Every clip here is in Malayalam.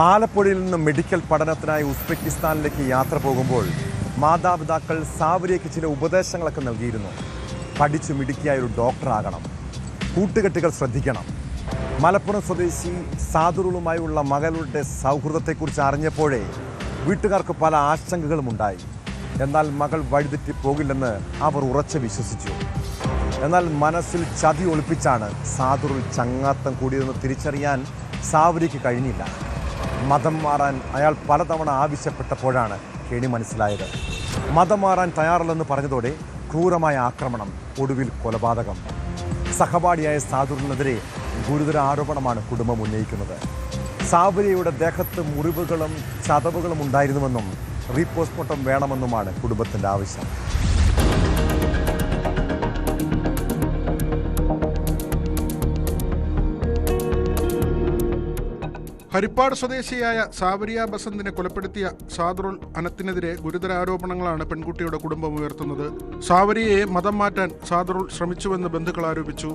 ആലപ്പുഴയിൽ നിന്ന് മെഡിക്കൽ പഠനത്തിനായി ഉസ്ബെക്കിസ്ഥാനിലേക്ക് യാത്ര പോകുമ്പോൾ മാതാപിതാക്കൾ സാവരിയയ്ക്ക് ചില ഉപദേശങ്ങളൊക്കെ നൽകിയിരുന്നു. പഠിച്ചു മിടുക്കിയായ ഒരു ഡോക്ടറാകണം, കൂട്ടുകെട്ടുകൾ ശ്രദ്ധിക്കണം. മലപ്പുറം സ്വദേശി സാദുറുളുമായുള്ള മകളുടെ സൗഹൃദത്തെക്കുറിച്ച് അറിഞ്ഞപ്പോഴേ വീട്ടുകാർക്ക് പല ആശങ്കകളും ഉണ്ടായി. എന്നാൽ മകൾ വഴിതെറ്റി പോകില്ലെന്ന് അവർ ഉറച്ചു വിശ്വസിച്ചു. എന്നാൽ മനസ്സിൽ ചതി ഒളിപ്പിച്ചാണ് സാദുറുൾ ചങ്ങാത്തം കൂടിയതെന്ന് തിരിച്ചറിയാൻ സാവരിക്ക് കഴിഞ്ഞില്ല. മതം മാറാൻ അയാൾ പലതവണ ആവശ്യപ്പെട്ടപ്പോഴാണ് കെണി മനസ്സിലായത്. മതം മാറാൻ തയ്യാറല്ലെന്ന് പറഞ്ഞതോടെ ക്രൂരമായ ആക്രമണം, ഒടുവിൽ കൊലപാതകം. സഹപാഠിയായ സാദുറിനെതിരെ ഗുരുതര ആരോപണമാണ് കുടുംബം ഉന്നയിക്കുന്നത്. സാവരിയയുടെ ദേഹത്ത് മുറിവുകളും ചതവുകളും ഉണ്ടായിരുന്നുവെന്നും റീപോസ്റ്റ്മോർട്ടം വേണമെന്നുമാണ് കുടുംബത്തിൻ്റെ ആവശ്യം. ഹരിപ്പാട് സ്വദേശിയായ സാവരിയ ബസന്തിനെ കൊലപ്പെടുത്തിയ സാദുറുൾ അനത്തിനെതിരെ ഗുരുതര ആരോപണങ്ങളാണ് പെൺകുട്ടിയുടെ കുടുംബം ഉയർത്തുന്നത്. സാവരിയയെ മതം മാറ്റാൻ സാദുറുൾ ശ്രമിച്ചുവെന്ന് ബന്ധുക്കൾ ആരോപിച്ചു.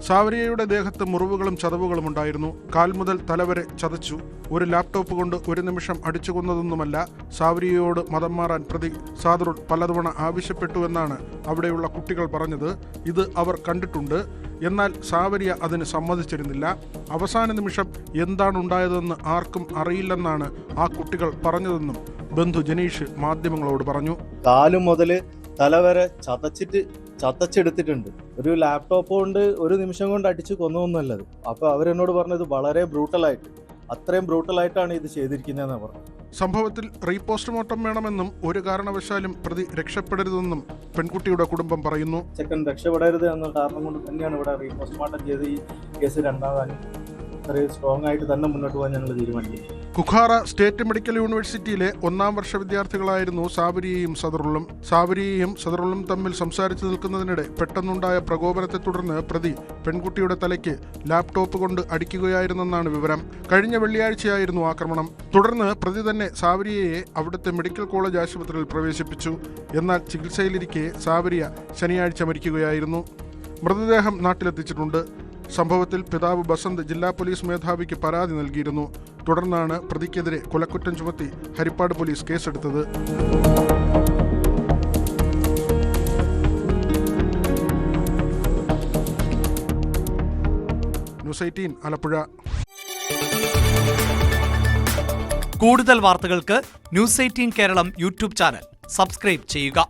സാവരിയയുടെ ദേഹത്ത് മുറിവുകളും ചതവുകളും ഉണ്ടായിരുന്നു. കാൽ മുതൽ തലവരെ ചതച്ചു. ഒരു ലാപ്ടോപ്പ് കൊണ്ട് ഒരു നിമിഷം അടിച്ചു കൊന്നതൊന്നുമല്ല. സാവരിയയോട് മതം മാറാൻ പ്രതി സാദുറുൾ പലതവണ ആവശ്യപ്പെട്ടുവെന്നാണ് അവിടെയുള്ള കുട്ടികൾ പറഞ്ഞത്. ഇത് അവർ കണ്ടിട്ടുണ്ട്. എന്നാൽ സാവരിയ അതിന് സമ്മതിച്ചിരുന്നില്ല. അവസാന നിമിഷം എന്താണ് ഉണ്ടായതെന്ന് ആർക്കും അറിയില്ലെന്നാണ് ആ കുട്ടികൾ പറഞ്ഞതെന്നും ബന്ധു ജനീഷ് മാധ്യമങ്ങളോട് പറഞ്ഞു. കാലു മുതൽ തലവരെ ചതച്ചെടുത്തിട്ടുണ്ട്. ഒരു ലാപ്ടോപ്പ് കൊണ്ട് ഒരു നിമിഷം കൊണ്ട് അടിച്ചു കൊന്നതൊന്നുമല്ലത്. അപ്പൊ അവരെന്നോട് പറഞ്ഞത് വളരെ ബ്രൂട്ടലായിട്ട്, അത്രയും ബ്രൂട്ടലായിട്ടാണ് ഇത് ചെയ്തിരിക്കുന്നതെന്ന് പറഞ്ഞു. സംഭവത്തിൽ റീപോസ്റ്റ്മോർട്ടം വേണമെന്നും ഒരു കാരണവശാലും പ്രതി രക്ഷപ്പെടരുതെന്നും പെൺകുട്ടിയുടെ കുടുംബം പറയുന്നു. ചെക്കൻ രക്ഷപ്പെടരുത് എന്ന കാരണം കൊണ്ട് തന്നെയാണ് ഇവിടെ റീപോസ്റ്റ്മോർട്ടം ചെയ്ത് ഈ കേസ് രണ്ടാകാനും അത്രയും സ്ട്രോങ് ആയിട്ട് തന്നെ മുന്നോട്ട് പോകാൻ ഞങ്ങൾ തീരുമാനിച്ചു. കുഖാറ സ്റ്റേറ്റ് മെഡിക്കൽ യൂണിവേഴ്സിറ്റിയിലെ 1ാം വർഷ വിദ്യാർത്ഥികളായിരുന്നു സാവരിയയും സദറുളും. സാവരിയയും സദറുളും തമ്മിൽ സംസാരിച്ചു നിൽക്കുന്നതിനിടെ പെട്ടെന്നുണ്ടായ പ്രകോപനത്തെ തുടർന്ന് പ്രതി പെൺകുട്ടിയുടെ തലയ്ക്ക് ലാപ്ടോപ്പ് കൊണ്ട് അടിക്കുകയായിരുന്നെന്നാണ് വിവരം. കഴിഞ്ഞ വെള്ളിയാഴ്ചയായിരുന്നു ആക്രമണം. തുടർന്ന് പ്രതി തന്നെ സാവരിയയെ അവിടുത്തെ മെഡിക്കൽ കോളേജ് ആശുപത്രിയിൽ പ്രവേശിപ്പിച്ചു. എന്നാൽ ചികിത്സയിലിരിക്കെ സാവരിയ ശനിയാഴ്ച മരിക്കുകയായിരുന്നു. മൃതദേഹം നാട്ടിലെത്തിച്ചിട്ടുണ്ട്. സംഭവത്തിൽ പിതാവ് ബസന്ത് ജില്ലാ പോലീസ് മേധാവിക്ക് പരാതി നൽകിയിരുന്നു. തുടർന്നാണ് പ്രതിക്കെതിരെ കൊലക്കുറ്റം ചുമത്തി ഹരിപ്പാട് പോലീസ് കേസെടുത്തത്. ന്യൂസ് 18 ആലപ്പുഴ. കൂടുതൽ വാർത്തകൾക്ക് news 18 Keralam YouTube channel subscribe ചെയ്യുക.